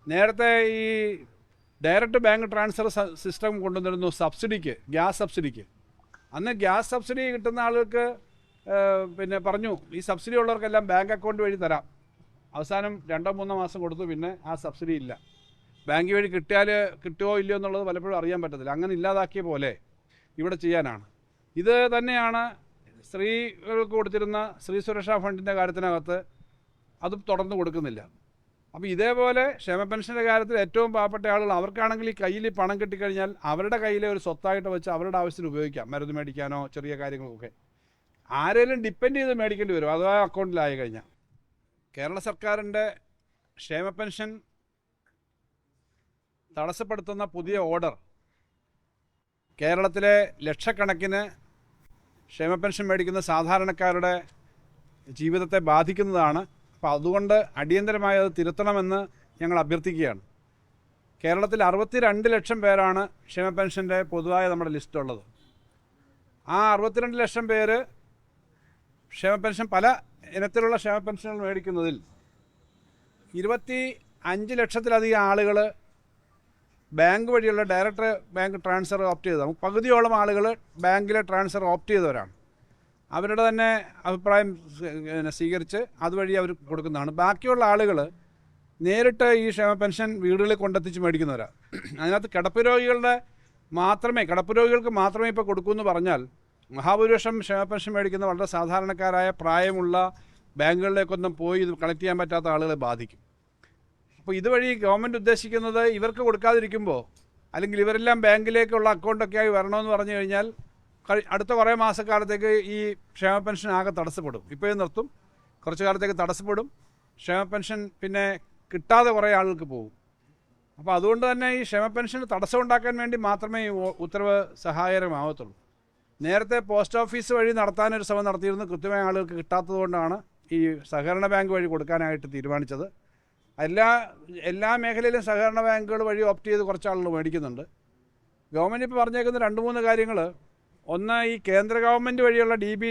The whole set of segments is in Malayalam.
നേരത്തെ ഈ ഡയറക്റ്റ് ബാങ്ക് ട്രാൻസ്ഫർ സിസ്റ്റം കൊണ്ടുവന്നിരുന്നു സബ്സിഡിക്ക്, ഗ്യാസ് സബ്സിഡിക്ക്. അന്ന് ഗ്യാസ് സബ്സിഡി കിട്ടുന്ന ആളുകൾക്ക് പിന്നെ പറഞ്ഞു ഈ സബ്സിഡി ഉള്ളവർക്കെല്ലാം ബാങ്ക് അക്കൗണ്ട് വഴി തരാം. അവസാനം 2-3 മാസം കൊടുത്തു, പിന്നെ ആ സബ്സിഡി ഇല്ല. ബാങ്ക് വഴി കിട്ടുമോ ഇല്ലയോ എന്നുള്ളത് പലപ്പോഴും അറിയാൻ പറ്റത്തില്ല. അങ്ങനെ ഇല്ലാതാക്കിയ പോലെ ഇവിടെ ചെയ്യാനാണ്. ഇത് തന്നെയാണ് സ്ത്രീകൾക്ക് കൊടുത്തിരുന്ന സ്ത്രീ സുരക്ഷാ ഫണ്ടിൻ്റെ കാര്യത്തിനകത്ത് അതും തുടർന്ന് കൊടുക്കുന്നില്ല. അപ്പോൾ ഇതേപോലെ ക്ഷേമ പെൻഷൻ്റെ കാര്യത്തിൽ ഏറ്റവും പാവപ്പെട്ട ആളുകൾ, അവർക്കാണെങ്കിൽ ഈ കയ്യിൽ പണം കിട്ടിക്കഴിഞ്ഞാൽ അവരുടെ കയ്യിലെ ഒരു സ്വത്തായിട്ട് വെച്ച് അവരുടെ ആവശ്യത്തിന് ഉപയോഗിക്കാം, മരുന്ന് മേടിക്കാനോ ചെറിയ കാര്യങ്ങളൊക്കെ. ആരെങ്കിലും ഡിപ്പെൻഡ് ചെയ്ത് മേടിക്കേണ്ടി വരും അഥവാ അക്കൗണ്ടിലായി കഴിഞ്ഞാൽ. കേരള സർക്കാരിൻ്റെ ക്ഷേമ പെൻഷൻ തടസ്സപ്പെടുത്തുന്ന പുതിയ ഓർഡർ കേരളത്തിലെ ലക്ഷക്കണക്കിന് ക്ഷേമ പെൻഷൻ മേടിക്കുന്ന സാധാരണക്കാരുടെ ജീവിതത്തെ ബാധിക്കുന്നതാണ്. അപ്പോൾ അതുകൊണ്ട് അടിയന്തരമായി അത് തിരുത്തണമെന്ന് ഞങ്ങൾ അഭ്യർത്ഥിക്കുകയാണ്. കേരളത്തിൽ 62 ലക്ഷം പേരാണ് ക്ഷേമ പെൻഷൻ്റെ പൊതുവായ നമ്മുടെ ലിസ്റ്റുള്ളത്. ആ 62 ലക്ഷം പേര് ക്ഷേമ പെൻഷൻ, പല ഇനത്തിലുള്ള ക്ഷേമ പെൻഷനുകൾ മേടിക്കുന്നതിൽ 25 ലക്ഷത്തിലധികം ആളുകൾ ബാങ്ക് വഴിയുള്ള ഡയറക്റ്റ് ബാങ്ക് ട്രാൻസ്ഫർ ഓപ്റ്റ് ചെയ്തതാണ്. പകുതിയോളം ആളുകൾ ബാങ്കിലെ ട്രാൻസ്ഫർ ഓപ്റ്റ് ചെയ്തവരാണ്. അവരുടെ തന്നെ അഭിപ്രായം സ്വീകരിച്ച് അതുവഴി അവർ കൊടുക്കുന്നതാണ്. ബാക്കിയുള്ള ആളുകൾ നേരിട്ട് ഈ ക്ഷേമ പെൻഷൻ വീടുകളിൽ കൊണ്ടെത്തിച്ച് മേടിക്കുന്നവരാണ്. അതിനകത്ത് കിടപ്പ് രോഗികൾക്ക് മാത്രമേ ഇപ്പോൾ കൊടുക്കൂ എന്ന് പറഞ്ഞാൽ മഹാഭൂരിപക്ഷം ക്ഷേമ പെൻഷൻ മേടിക്കുന്ന വളരെ സാധാരണക്കാരായ പ്രായമുള്ള ബാങ്കുകളിലേക്കൊന്നും പോയി ഇത് കളക്ട് ചെയ്യാൻ പറ്റാത്ത ആളുകളെ ബാധിക്കും. അപ്പോൾ ഇതുവഴി ഗവൺമെൻറ് ഉദ്ദേശിക്കുന്നത് ഇവർക്ക് കൊടുക്കാതിരിക്കുമ്പോൾ, അല്ലെങ്കിൽ ഇവരെല്ലാം ബാങ്കിലേക്കുള്ള അക്കൗണ്ടൊക്കെ ആയി വരണമെന്ന് പറഞ്ഞു കഴിഞ്ഞാൽ അടുത്ത കുറേ മാസക്കാലത്തേക്ക് ഈ ക്ഷേമ പെൻഷൻ ആകെ തടസ്സപ്പെടും. ഇപ്പോഴും നിർത്തും, കുറച്ച് കാലത്തേക്ക് തടസ്സപ്പെടും. ക്ഷേമ പെൻഷൻ പിന്നെ കിട്ടാതെ കുറേ ആളുകൾക്ക് പോകും. അപ്പോൾ അതുകൊണ്ട് തന്നെ ഈ ക്ഷേമ പെൻഷന് തടസ്സം ഉണ്ടാക്കാൻ വേണ്ടി മാത്രമേ ഈ ഉത്തരവ് സഹായകരമാവത്തുള്ളൂ. നേരത്തെ പോസ്റ്റ് ഓഫീസ് വഴി നടത്താനൊരു ശ്രമം നടത്തിയിരുന്നു. കൃത്യമായ ആളുകൾക്ക് കിട്ടാത്തത് കൊണ്ടാണ് ഈ സഹകരണ ബാങ്ക് വഴി കൊടുക്കാനായിട്ട് തീരുമാനിച്ചത്. എല്ലാ മേഖലയിലും സഹകരണ ബാങ്കുകൾ വഴി ഓപ്റ്റ് ചെയ്ത് കുറച്ച് ആളുകൾ മേടിക്കുന്നുണ്ട്. ഗവൺമെൻറ് ഇപ്പോൾ പറഞ്ഞേക്കുന്ന 2-3 കാര്യങ്ങൾ. ഒന്ന്, ഈ കേന്ദ്ര ഗവൺമെൻറ് വഴിയുള്ള ഡി ബി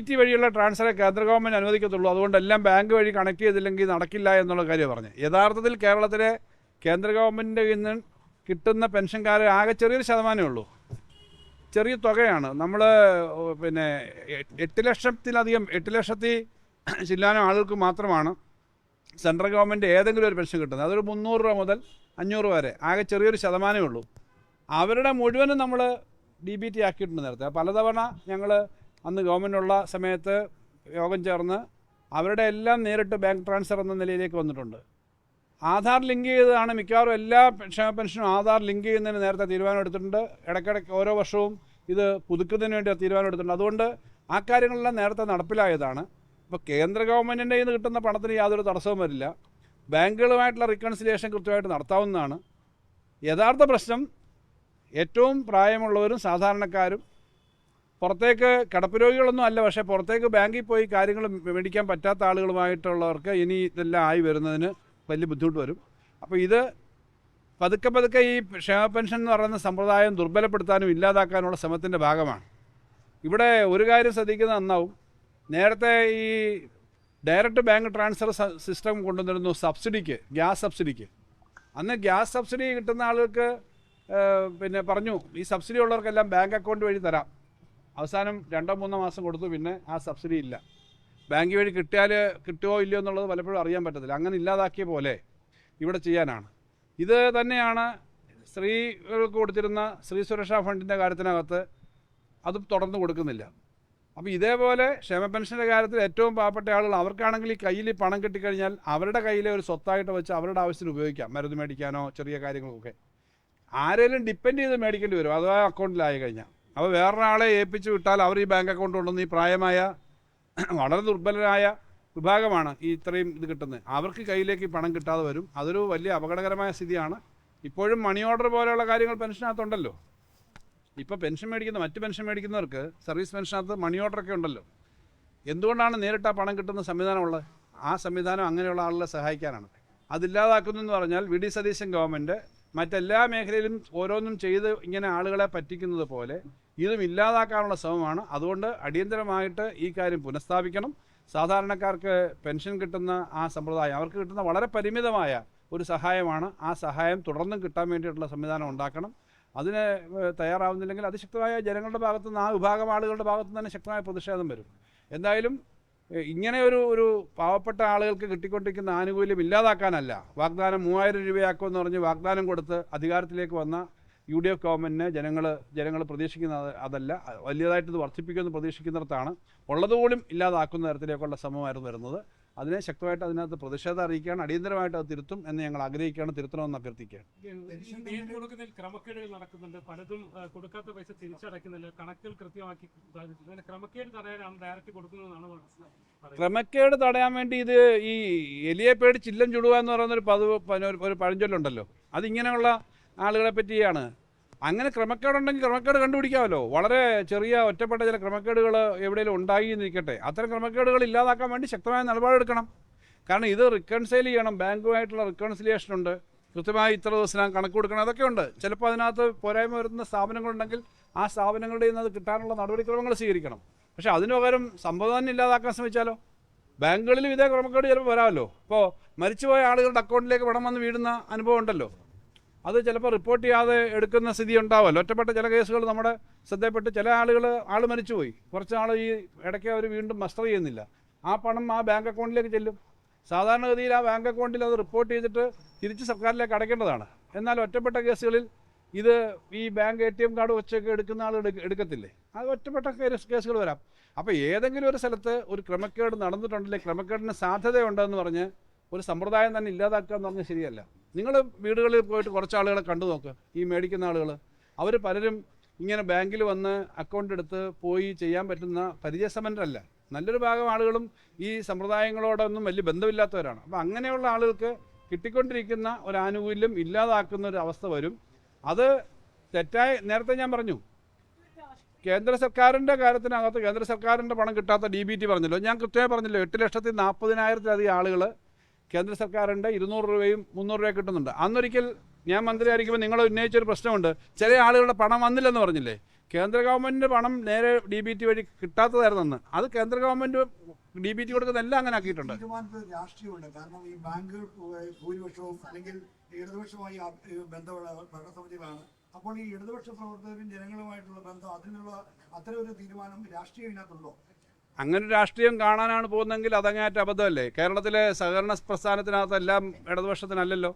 ടി വഴിയുള്ള ട്രാൻസ്ഫറെ കേന്ദ്ര ഗവൺമെൻറ് അനുവദിക്കത്തുള്ളൂ. അതുകൊണ്ട് എല്ലാം ബാങ്ക് വഴി കണക്ട് ചെയ്തില്ലെങ്കിൽ നടക്കില്ല എന്നുള്ള കാര്യം പറഞ്ഞു. യഥാർത്ഥത്തിൽ കേരളത്തിലെ കേന്ദ്ര ഗവൺമെൻറ്റിൻ്റെ കയ്യിൽ നിന്ന് കിട്ടുന്ന പെൻഷൻകാർ ആകെ ചെറിയൊരു ശതമാനമേ ഉള്ളൂ. ചെറിയ തുകയാണ്. നമ്മൾ പിന്നെ 8 ലക്ഷത്തി ചില്ലാനം ആളുകൾക്ക് മാത്രമാണ് സെൻട്രൽ ഗവൺമെൻറ് ഏതെങ്കിലും ഒരു പെൻഷൻ കിട്ടുന്നത്. അതൊരു 300 രൂപ മുതൽ 500 വരെ, ആകെ ചെറിയൊരു ശതമാനമേ ഉള്ളൂ. അവരുടെ മുഴുവനും നമ്മൾ ഡി ബി ടി ആക്കിയിട്ടുണ്ട് നേരത്തെ. പലതവണ ഞങ്ങൾ അന്ന് ഗവൺമെൻറ്റുള്ള സമയത്ത് യോഗം ചേർന്ന് അവരുടെ എല്ലാം നേരിട്ട് ബാങ്ക് ട്രാൻസ്ഫർ എന്ന നിലയിലേക്ക് വന്നിട്ടുണ്ട്. ആധാർ ലിങ്ക് ചെയ്തതാണ് മിക്കവാറും എല്ലാ ക്ഷേമ പെൻഷനും. ആധാർ ലിങ്ക് ചെയ്യുന്നതിന് നേരത്തെ തീരുമാനം എടുത്തിട്ടുണ്ട്. ഇടയ്ക്കിടയ്ക്ക് ഓരോ വർഷവും ഇത് പുതുക്കുന്നതിന് വേണ്ടി തീരുമാനം എടുത്തിട്ടുണ്ട്. അതുകൊണ്ട് ആ കാര്യങ്ങളെല്ലാം നേരത്തെ നടപ്പിലായതാണ്. ഇപ്പോൾ കേന്ദ്ര ഗവൺമെൻറ്റിൻ്റെ കയ്യിൽ നിന്ന് കിട്ടുന്ന പണത്തിന് യാതൊരു തടസ്സവും വരില്ല. ബാങ്കുകളുമായിട്ടുള്ള റീകൺസിലിയേഷൻ കൃത്യമായിട്ട് നടത്താവുന്നതാണ്. യഥാർത്ഥ പ്രശ്നം ഏറ്റവും പ്രായമുള്ളവരും സാധാരണക്കാരും, പുറത്തേക്ക് കിടപ്പ് രോഗികളൊന്നും അല്ല, പക്ഷേ പുറത്തേക്ക് ബാങ്കിൽ പോയി കാര്യങ്ങൾ മേടിക്കാൻ പറ്റാത്ത ആളുകളുമായിട്ടുള്ളവർക്ക് ഇനി ഇതെല്ലാം ആയി വരുന്നതിന് വലിയ ബുദ്ധിമുട്ട് വരും. അപ്പോൾ ഇത് പതുക്കെ ഈ ക്ഷേമ പെൻഷൻ എന്ന് പറയുന്ന സമ്പ്രദായം ദുർബലപ്പെടുത്താനും ഇല്ലാതാക്കാനുള്ള ശ്രമത്തിൻ്റെ ഭാഗമാണ്. ഇവിടെ ഒരു കാര്യം ശ്രദ്ധിക്കുന്നത് നന്നാവും. നേരത്തെ ഈ ഡയറക്റ്റ് ബാങ്ക് ട്രാൻസ്ഫർ സിസ്റ്റം കൊണ്ടുവന്നിരുന്നു സബ്സിഡിക്ക്, ഗ്യാസ് സബ്സിഡിക്ക്. അന്ന് ഗ്യാസ് സബ്സിഡി കിട്ടുന്ന ആളുകൾക്ക് പിന്നെ പറഞ്ഞു ഈ സബ്സിഡി ഉള്ളവർക്കെല്ലാം ബാങ്ക് അക്കൗണ്ട് വഴി തരാം. അവസാനം 2-3 മാസം കൊടുത്തു, പിന്നെ ആ സബ്സിഡി ഇല്ല. ബാങ്ക് വഴി കിട്ടുമോ ഇല്ലയോ എന്നുള്ളത് പലപ്പോഴും അറിയാൻ പറ്റത്തില്ല. അങ്ങനെ ഇല്ലാതാക്കിയ പോലെ ഇവിടെ ചെയ്യാനാണ്. ഇത് തന്നെയാണ് സ്ത്രീകൾക്ക് കൊടുത്തിരുന്ന സ്ത്രീ സുരക്ഷാ ഫണ്ടിൻ്റെ കാര്യത്തിനകത്ത് അതും തുടർന്ന് കൊടുക്കുന്നില്ല. അപ്പോൾ ഇതേപോലെ ക്ഷേമ പെൻഷൻ്റെ കാര്യത്തിൽ ഏറ്റവും പാവപ്പെട്ട ആളുകൾ, അവർക്കാണെങ്കിൽ ഈ കയ്യിൽ പണം കിട്ടിക്കഴിഞ്ഞാൽ അവരുടെ കയ്യിലെ ഒരു സ്വത്തായിട്ട് വെച്ച് അവരുടെ ആവശ്യത്തിന് ഉപയോഗിക്കാം, മരുന്ന് മേടിക്കാനോ ചെറിയ കാര്യങ്ങളൊക്കെ. ആരെങ്കിലും ഡിപ്പെൻഡ് ചെയ്ത് മേടിക്കേണ്ടി വരും അഥവാ അക്കൗണ്ടിലായി കഴിഞ്ഞാൽ. അപ്പോൾ വേറൊരാളെ ഏൽപ്പിച്ച് വിട്ടാൽ അവർ ഈ ബാങ്ക് അക്കൗണ്ട് കൊണ്ടുവന്ന് ഈ പ്രായമായ വളരെ ദുർബലരായ വിഭാഗമാണ് ഈ ഇത്രയും ഇത് കിട്ടുന്നത്. അവർക്ക് കയ്യിലേക്ക് പണം കിട്ടാതെ വരും. അതൊരു വലിയ അപകടകരമായ സ്ഥിതിയാണ്. ഇപ്പോഴും മണി ഓർഡർ പോലെയുള്ള കാര്യങ്ങൾ പെൻഷനകത്തുണ്ടല്ലോ. ഇപ്പോൾ മറ്റ് പെൻഷൻ മേടിക്കുന്നവർക്ക് സർവീസ് പെൻഷനകത്ത് മണി ഓർഡറൊക്കെ ഉണ്ടല്ലോ. എന്തുകൊണ്ടാണ് നേരിട്ട് ആ പണം കിട്ടുന്ന സംവിധാനമുള്ളത്? ആ സംവിധാനം അങ്ങനെയുള്ള ആളുകളെ സഹായിക്കാനാണ്. അതില്ലാതാക്കുന്നു എന്ന് പറഞ്ഞാൽ വി ഡി സതീശൻ ഗവൺമെൻറ് മറ്റെല്ലാ മേഖലയിലും ഓരോന്നും ചെയ്ത് ഇങ്ങനെ ആളുകളെ പറ്റിക്കുന്നത് പോലെ ഇതും ഇല്ലാതാക്കാനുള്ള ശ്രമമാണ്. അതുകൊണ്ട് അടിയന്തരമായിട്ട് ഈ കാര്യം പുനഃസ്ഥാപിക്കണം. സാധാരണക്കാർക്ക് പെൻഷൻ കിട്ടുന്ന ആ സമ്പ്രദായം അവർക്ക് കിട്ടുന്ന വളരെ പരിമിതമായ ഒരു സഹായമാണ്. ആ സഹായം തുടർന്നും കിട്ടാൻ വേണ്ടിയിട്ടുള്ള സംവിധാനം ഉണ്ടാക്കണം. അതിന് തയ്യാറാവുന്നില്ലെങ്കിൽ അതിശക്തമായ ജനങ്ങളുടെ ഭാഗത്തു നിന്ന്, ആ വിഭാഗം ആളുകളുടെ ഭാഗത്തു നിന്ന് തന്നെ ശക്തമായ പ്രതിഷേധം വരും. എന്തായാലും ഇങ്ങനെ ഒരു പാവപ്പെട്ട ആളുകൾക്ക് കിട്ടിക്കൊണ്ടിരിക്കുന്ന ആനുകൂല്യം ഇല്ലാതാക്കാനല്ല, വാഗ്ദാനം 3000 രൂപയാക്കുമെന്ന് പറഞ്ഞ് വാഗ്ദാനം കൊടുത്ത് അധികാരത്തിലേക്ക് വന്ന UDF ഗവൺമെൻറ്റിനെ ജനങ്ങൾ പ്രതീക്ഷിക്കുന്നത് അതല്ല, വലിയതായിട്ട് ഇത് വർദ്ധിപ്പിക്കുമെന്ന് പ്രതീക്ഷിക്കുന്നിടത്താണ് ഉള്ളതുപോലും ഇല്ലാതാക്കുന്ന തരത്തിലേക്കുള്ള ശ്രമമായിരുന്നു വരുന്നത്. അതിനെ ശക്തമായിട്ട് അതിനകത്ത് പ്രതിഷേധം അറിയിക്കുകയാണ്. അടിയന്തരമായിട്ട് അത് തിരുത്തും എന്ന് ഞങ്ങൾ ആഗ്രഹിക്കുകയാണ്, തിരുത്തണമെന്ന് അഭ്യർത്ഥിക്കുകയാണ്. കൊടുക്കുന്നതിൽ ക്രമക്കേടുകൾ നടക്കുന്നുണ്ട്, പലതും കൊടുക്കാത്ത പൈസ തിരിച്ചടയ്ക്കുന്നില്ല, കണക്കുകൾ കൃത്യമാക്കി ക്രമക്കേട് തടയാനാണ് ഡയറക്റ്റ് കൊടുക്കുന്നതെന്നാണ് മനസ്സിലാക്കുന്നത്. ക്രമക്കേട് തടയാൻ വേണ്ടി ഇത് ഈ എലിയെ പേടി ചില്ലം ചുടുക എന്ന് പറയുന്നൊരു ഒരു പഴഞ്ചൊല്ലുണ്ടല്ലോ, അതിങ്ങനെയുള്ള ആളുകളെ പറ്റിയാണ്. അങ്ങനെ ക്രമക്കേടുണ്ടെങ്കിൽ ക്രമക്കേട് കണ്ടുപിടിക്കാമല്ലോ. വളരെ ചെറിയ ഒറ്റപ്പെട്ട ചില ക്രമക്കേടുകൾ എവിടെയെങ്കിലും ഉണ്ടായി എന്നിരിക്കട്ടെ, അത്തരം ക്രമക്കേടുകൾ ഇല്ലാതാക്കാൻ വേണ്ടി ശക്തമായ നിലപാടെടുക്കണം. കാരണം ഇത് റിക്കൺസൈൽ ചെയ്യണം, ബാങ്കുമായിട്ടുള്ള റിക്കൺസിലിയേഷൻ ഉണ്ട്, കൃത്യമായി ഇത്ര ദിവസം കണക്ക് കൊടുക്കണം, അതൊക്കെ ഉണ്ട്. ചിലപ്പോൾ അതിനകത്ത് പോരായ്മ വരുന്ന സ്ഥാപനങ്ങളുണ്ടെങ്കിൽ ആ സ്ഥാപനങ്ങളുടെ നിന്ന് അത് കിട്ടാനുള്ള നടപടിക്രമങ്ങൾ സ്വീകരിക്കണം. പക്ഷേ അതിന് പകരം സമ്പദം ഇല്ലാതാക്കാൻ ശ്രമിച്ചാലോ? ബാങ്കുകളിലും ഇതേ ക്രമക്കേട് ചിലപ്പോൾ വരാമല്ലോ. ഇപ്പോൾ മരിച്ചുപോയ ആളുകളുടെ അക്കൗണ്ടിലേക്ക് പണം വന്ന് വീഴുന്ന അനുഭവം ഉണ്ടല്ലോ, അത് ചിലപ്പോൾ റിപ്പോർട്ട് ചെയ്യാതെ എടുക്കുന്ന സ്ഥിതി ഉണ്ടാവുമല്ലോ. ഒറ്റപ്പെട്ട ചില കേസുകൾ നമ്മുടെ ശ്രദ്ധയിൽപ്പെട്ട് ചില ആൾ മരിച്ചുപോയി, കുറച്ച് നാൾ ഈ ഇടയ്ക്ക് അവർ വീണ്ടും മസ്റ്റർ ചെയ്യുന്നില്ല, ആ പണം ആ ബാങ്ക് അക്കൗണ്ടിലേക്ക് ചെല്ലും. സാധാരണഗതിയിൽ ആ ബാങ്ക് അക്കൗണ്ടിൽ അത് റിപ്പോർട്ട് ചെയ്തിട്ട് തിരിച്ച് സർക്കാരിലേക്ക് അടയ്ക്കേണ്ടതാണ്. എന്നാൽ ഒറ്റപ്പെട്ട കേസുകളിൽ ഇത് ഈ ബാങ്ക് ATM കാർഡ് വെച്ചൊക്കെ എടുക്കുന്ന ആൾ എടുക്കത്തില്ലേ, അത് ഒറ്റപ്പെട്ട കേസുകൾ വരാം. അപ്പോൾ ഏതെങ്കിലും ഒരു സ്ഥലത്ത് ഒരു ക്രമക്കേട് നടന്നിട്ടുണ്ടെങ്കിൽ ക്രമക്കേടിന് സാധ്യതയുണ്ടെന്ന് പറഞ്ഞ് ഒരു സമ്പ്രദായം തന്നെ ഇല്ലാതാക്കുക എന്ന് പറഞ്ഞാൽ ശരിയല്ല. നിങ്ങൾ വീടുകളിൽ പോയിട്ട് കുറച്ച് ആളുകളെ കണ്ടു നോക്ക്, ഈ മേടിക്കുന്ന ആളുകൾ അവർ പലരും ഇങ്ങനെ ബാങ്കിൽ വന്ന് അക്കൗണ്ട് എടുത്ത് പോയി ചെയ്യാൻ പറ്റുന്ന പരിചയസമ്പന്നരല്ല. നല്ലൊരു ഭാഗം ആളുകളും ഈ സമ്പ്രദായങ്ങളോടൊന്നും വലിയ ബന്ധമില്ലാത്തവരാണ്. അപ്പോൾ അങ്ങനെയുള്ള ആളുകൾക്ക് കിട്ടിക്കൊണ്ടിരിക്കുന്ന ഒരു ആനുകൂല്യം ഇല്ലാതാക്കുന്ന ഒരു അവസ്ഥ വരും. അത് തെറ്റായി നേരത്തെ ഞാൻ പറഞ്ഞു, കേന്ദ്ര സർക്കാരിൻ്റെ കാര്യത്തിനകത്ത് കേന്ദ്ര സർക്കാരിൻ്റെ പണം കിട്ടാത്ത DBT പറഞ്ഞല്ലോ, ഞാൻ കൃത്യമായി പറഞ്ഞല്ലോ, 8,40,000-ലധികം ആളുകൾ കേന്ദ്ര സർക്കാരിൻ്റെ 200 രൂപയും 300 രൂപയും കിട്ടുന്നുണ്ട്. അന്നൊരിക്കൽ ഞാൻ മന്ത്രിയായിരിക്കുമ്പോൾ നിങ്ങൾ ഉന്നയിച്ചൊരു പ്രശ്നമുണ്ട്, ചില ആളുകളുടെ പണം വന്നില്ലെന്ന് പറഞ്ഞില്ലേ. കേന്ദ്ര ഗവൺമെൻറ്റിൻ്റെ പണം നേരെ DBT വഴി കിട്ടാത്തതായിരുന്നെന്ന്. അത് കേന്ദ്ര ഗവൺമെൻറ് DBT കൊടുക്കുന്ന എല്ലാം അങ്ങനെ ആക്കിയിട്ടുണ്ട്. രാഷ്ട്രീയമുണ്ട്. കാരണം ഈ ബാങ്കുകൾ ഭൂരിപക്ഷവും അല്ലെങ്കിൽ ഇടതുപക്ഷമായി ബന്ധമുള്ള ഭരണസമിതികളാണ്. അപ്പോൾ ഈ ഇടതുപക്ഷ പ്രവർത്തകരും ജനങ്ങളുമായിട്ടുള്ള ബന്ധം, അതിനുള്ള അത്തരം ഒരു തീരുമാനം രാഷ്ട്രീയം ഇതിനകത്തുണ്ടോ? അങ്ങനെ രാഷ്ട്രീയം കാണാനാണ് പോകുന്നതെങ്കിൽ അതങ്ങേറ്റ അബദ്ധമല്ലേ. കേരളത്തിലെ സഹകരണ പ്രസ്ഥാനത്തിനകത്തെല്ലാം ഇടതുപക്ഷത്തിനല്ലല്ലോ.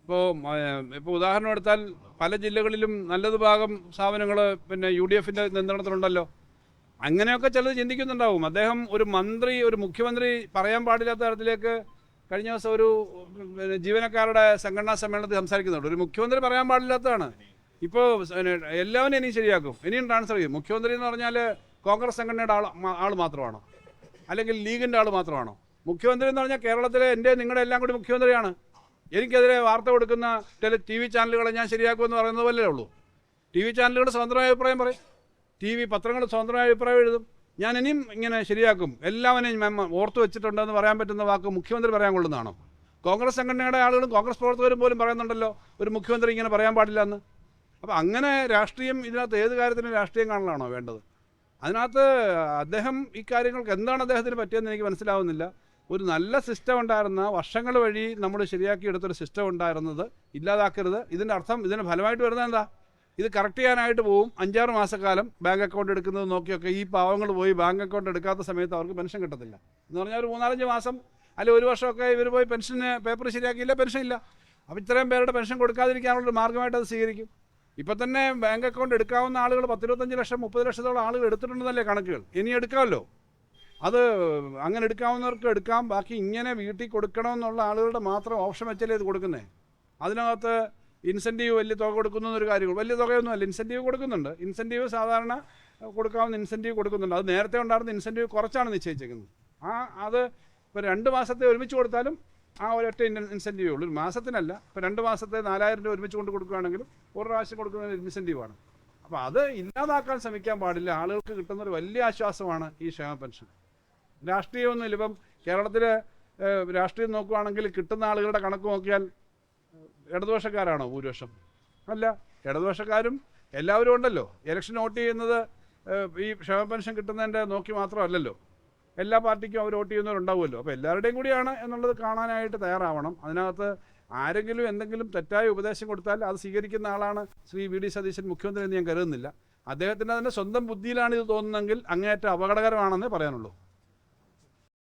ഇപ്പോൾ ഉദാഹരണം എടുത്താൽ പല ജില്ലകളിലും നല്ലത് ഭാഗം സ്ഥാപനങ്ങൾ പിന്നെ UDFൻ്റെ നിയന്ത്രണത്തിലുണ്ടല്ലോ. അങ്ങനെയൊക്കെ ചിലത് ചിന്തിക്കുന്നുണ്ടാവും. അദ്ദേഹം ഒരു മുഖ്യമന്ത്രി പറയാൻ പാടില്ലാത്ത തരത്തിലേക്ക് കഴിഞ്ഞ ദിവസം ഒരു ജീവനക്കാരുടെ സംഘടനാ സമ്മേളനത്തിൽ സംസാരിക്കുന്നുണ്ട്. ഒരു മുഖ്യമന്ത്രി പറയാൻ പാടില്ലാത്തതാണ്. ഇപ്പോൾ എല്ലാവരും ഇനിയും ശരിയാക്കും, ഇനിയും ട്രാൻസ്ഫർ ചെയ്യും. മുഖ്യമന്ത്രി എന്ന് പറഞ്ഞാൽ കോൺഗ്രസ് സംഘടനയുടെ ആൾ മാത്രമാണോ, അല്ലെങ്കിൽ ലീഗിൻ്റെ ആൾ മാത്രമാണോ? മുഖ്യമന്ത്രി എന്ന് പറഞ്ഞാൽ കേരളത്തിലെ നിങ്ങളുടെ എല്ലാം കൂടി മുഖ്യമന്ത്രിയാണ്. എനിക്കെതിരെ വാർത്ത കൊടുക്കുന്ന ചില TV ചാനലുകളെ ഞാൻ ശരിയാക്കുമെന്ന് പറയുന്നത് പോലെയേ ഉള്ളൂ. TV ചാനലുകൾ സ്വതന്ത്രമായ അഭിപ്രായം പറയും, പത്രങ്ങൾ സ്വതന്ത്രമായ അഭിപ്രായം എഴുതും. ഞാൻ ഇനിയും ഇങ്ങനെ ശരിയാക്കും, എല്ലാവരെയും ഓർത്തു വെച്ചിട്ടുണ്ടെന്ന് പറയാൻ പറ്റുന്ന വാക്ക് മുഖ്യമന്ത്രി പറയാൻ കൊള്ളുന്നതാണോ? കോൺഗ്രസ് സംഘടനയുടെ ആളുകളും കോൺഗ്രസ് പ്രവർത്തകരും പോലും പറയുന്നുണ്ടല്ലോ ഒരു മുഖ്യമന്ത്രി ഇങ്ങനെ പറയാൻ പാടില്ല എന്ന്. അപ്പോൾ അങ്ങനെ രാഷ്ട്രീയം ഇതിനകത്ത് ഏത് കാര്യത്തിനും രാഷ്ട്രീയം കാണലാണോ വേണ്ടത്? അതിനകത്ത് അദ്ദേഹം ഈ കാര്യങ്ങൾക്ക് എന്താണ് അദ്ദേഹത്തിന് പറ്റിയെന്ന് എനിക്ക് മനസ്സിലാവുന്നില്ല. ഒരു നല്ല സിസ്റ്റം ഉണ്ടായിരുന്ന, വർഷങ്ങൾ വഴി നമ്മൾ ശരിയാക്കിയെടുത്തൊരു സിസ്റ്റം ഉണ്ടായിരുന്നത് ഇല്ലാതാക്കരുത്. ഇതിൻ്റെ അർത്ഥം, ഇതിന് ഫലമായിട്ട് വരുന്നത് എന്താ? ഇത് കറക്റ്റ് ചെയ്യാനായിട്ട് പോവും. 5-6 മാസക്കാലം ബാങ്ക് അക്കൗണ്ട് എടുക്കുന്നത് നോക്കിയൊക്കെ ഈ പാവങ്ങൾ പോയി ബാങ്ക് അക്കൗണ്ട് എടുക്കാത്ത സമയത്ത് അവർക്ക് പെൻഷൻ കിട്ടത്തില്ല എന്ന് പറഞ്ഞാൽ ഒരു 3-4 മാസം അല്ലെങ്കിൽ 1 വർഷമൊക്കെ ഇവർ പോയി പെൻഷന് പേപ്പർ ശരിയാക്കിയില്ല, പെൻഷൻ ഇല്ല. അപ്പോൾ ഇത്രയും പേരുടെ പെൻഷൻ കൊടുക്കാതിരിക്കാനുള്ളൊരു മാർഗ്ഗമായിട്ട് അത് സ്വീകരിക്കും. ഇപ്പം തന്നെ ബാങ്ക് അക്കൗണ്ട് എടുക്കാവുന്ന ആളുകൾ 10-25 ലക്ഷം 30 ലക്ഷത്തോളം ആളുകൾ എടുത്തിട്ടുണ്ടെന്നല്ലേ കണക്കുകൾ. ഇനി എടുക്കാമല്ലോ. അത് അങ്ങനെ എടുക്കാവുന്നവർക്ക് എടുക്കാം. ബാക്കി ഇങ്ങനെ വീട്ടിൽ കൊടുക്കണമെന്നുള്ള ആളുകളുടെ മാത്രം ഓപ്ഷൻ വെച്ചല്ലേ ഇത് കൊടുക്കുന്നത്. അതിനകത്ത് ഇൻസെൻറ്റീവ് വലിയ തുക കൊടുക്കുന്നൊരു കാര്യങ്ങൾ, വലിയ തുകയൊന്നുമല്ല, ഇൻസെൻറ്റീവ് കൊടുക്കുന്നുണ്ട്. ഇൻസെൻറ്റീവ് സാധാരണ കൊടുക്കാവുന്ന ഇൻസെൻറ്റീവ് കൊടുക്കുന്നുണ്ട്. അത് നേരത്തെ ഉണ്ടായിരുന്ന ഇൻസെൻറ്റീവ് കുറച്ചാണ് നിശ്ചയിച്ചേക്കുന്നത്. അത് ഇപ്പോൾ 2 മാസത്തെ ഒരുമിച്ച് കൊടുത്താലും ആ ഒരൊറ്റ ഇൻസെൻറ്റീവേ ഉള്ളൂ, ഒരു മാസത്തിനല്ല. ഇപ്പോൾ 2 മാസത്തെ 4,000 രൂപ ഒരുമിച്ച് കൊണ്ട് കൊടുക്കുകയാണെങ്കിലും ഒരു പ്രാവശ്യം കൊടുക്കുന്ന ഇൻസെൻറ്റീവാണ്. അപ്പോൾ അത് ഇല്ലാതാക്കാൻ ശ്രമിക്കാൻ പാടില്ല. ആളുകൾക്ക് കിട്ടുന്നൊരു വലിയ ആശ്വാസമാണ് ഈ ക്ഷേമ പെൻഷൻ. രാഷ്ട്രീയമൊന്നുമില്ല. ഇപ്പം കേരളത്തിലെ രാഷ്ട്രീയം നോക്കുകയാണെങ്കിൽ കിട്ടുന്ന ആളുകളുടെ കണക്ക് നോക്കിയാൽ ഇടതുപക്ഷക്കാരാണോ ഭൂരിപക്ഷം? അല്ല, ഇടതുപക്ഷക്കാരും എല്ലാവരും ഉണ്ടല്ലോ. ഇലക്ഷൻ വോട്ട് ചെയ്യുന്നത് ഈ ക്ഷേമ പെൻഷൻ കിട്ടുന്നതിൻ്റെ നോക്കി മാത്രമല്ലല്ലോ. എല്ലാ പാർട്ടിക്കും അവർ വോട്ട് ചെയ്യുന്നവരുണ്ടാവുമല്ലോ. അപ്പോൾ എല്ലാവരുടെയും കൂടിയാണ് എന്നുള്ളത് കാണാനായിട്ട് തയ്യാറാവണം. അതിനകത്ത് ആരെങ്കിലും എന്തെങ്കിലും തെറ്റായ ഉപദേശം കൊടുത്താൽ അത് സ്വീകരിക്കുന്ന ആളാണ് ശ്രീ വി ഡി സതീശൻ മുഖ്യമന്ത്രി എന്ന് ഞാൻ കരുതുന്നില്ല. അദ്ദേഹത്തിൻ്റെ തന്നെ സ്വന്തം ബുദ്ധിയിലാണ് ഇത് തോന്നുന്നതെങ്കിൽ അങ്ങേയറ്റം അപകടകരമാണെന്നേ പറയാനുള്ളൂ.